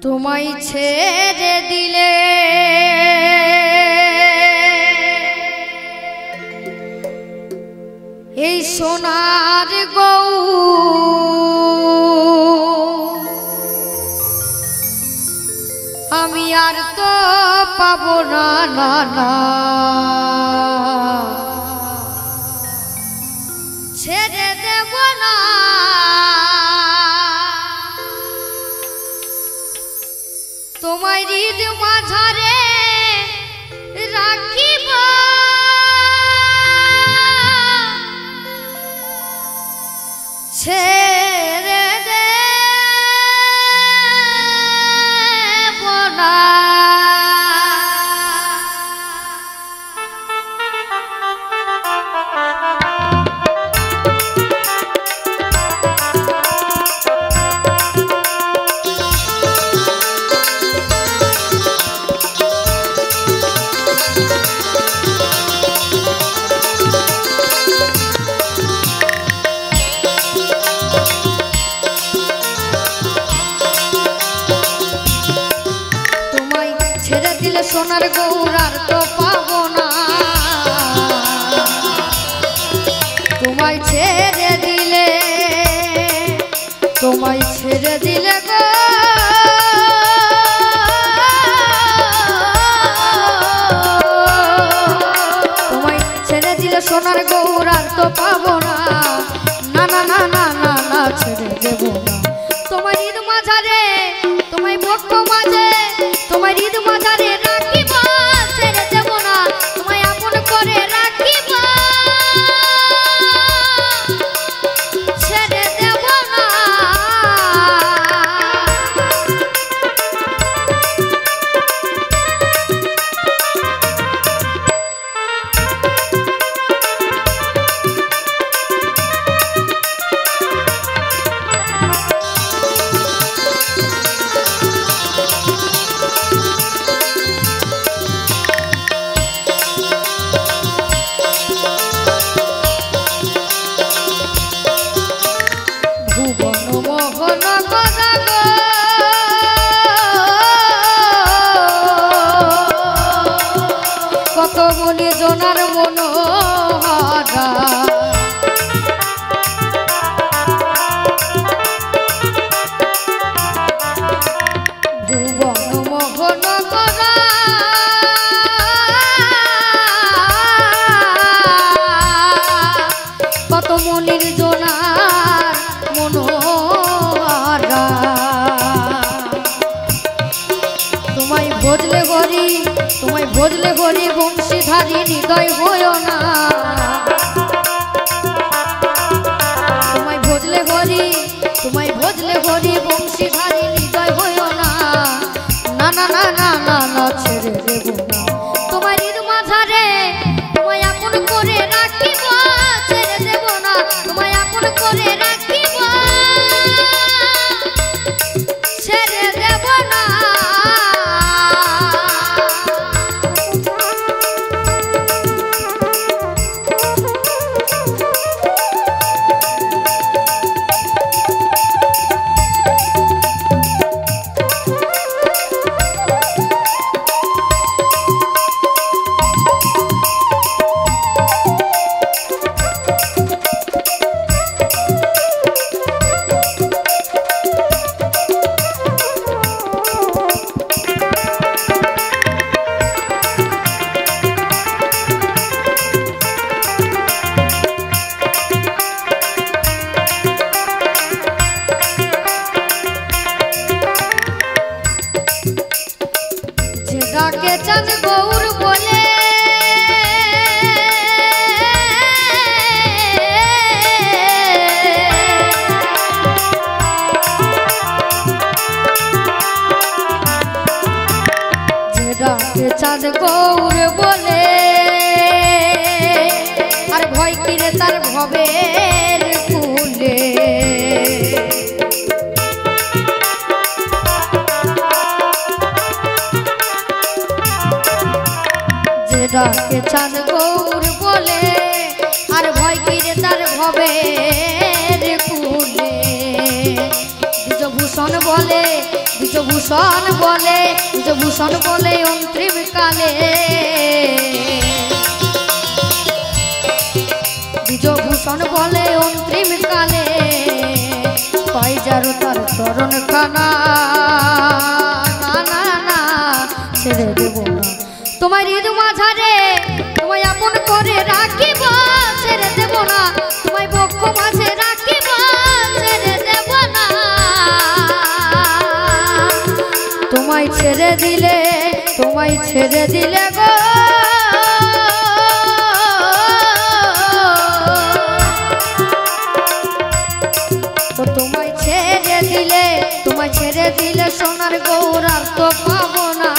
তোমায় ছেড়ে দিলে এই সোনার গৌ আমি আর তো পাবো না না না ছেড়ে দেব না তোমায় হৃদ মাঝারে রাখিব ছেড়ে দেব না সোনার গৌরার তো পাবো না তোমায় ছেড়ে দিলে গো তোমায় ছেড়ে দিলে সোনার গৌরার তো পাবো না না না না না না না ছেড়ে দেব না তোমার হৃদ মাঝারে তোমায় বক্ষ মাঝে তোমার হৃদ মাঝারে রাখিব ছেড়ে দেব না তোমায় আপন করে রাখিব ছেড়ে দেব না কত মনে জনার মনোহারা ভুবন মোহন করা কত মনের জনার মনোহারা তোমায় ভজলে গরি তোমায় ভজলে গরি বংশীধারী হৃদয় হইও না তোমায় ভজলে গরি বংশীধারী হৃদয় হইও না না না না না না না ছেড়ে দেব না তোমার হৃদ মাঝারে তোমায় আপন করে রাখিব ছেড়ে দেব না তোমায় আপন করে রাখিব ছেড়ে দেব না ডাকে চাঁদ গৌর বলে ডাকে চাঁদ গৌর বলে আর ভয় কিরে তার ভবের কুলে ডাকে চাঁদ গৌর বলে আর ভয় কিরে তার ভবের কুলে বিজভূষণ বলে ভূষণ বলে ভূষণ বলে অন্তিম কালে ভূষণ বলে অন্তিম কালে পাই যারো তার চরণ খানা না না না ছেড়ে দেব না তোমার ঈদ মাঝারে তোমায় আপন করে রাখিব ছেড়ে দেব না তোমায় বক্ষ মাঝে রাখিব ছেড়ে দেব না তোমায় ছেড়ে দিলে গো তোমায় ছেড়ে দিলে সোনার গৌরার তো পাবো না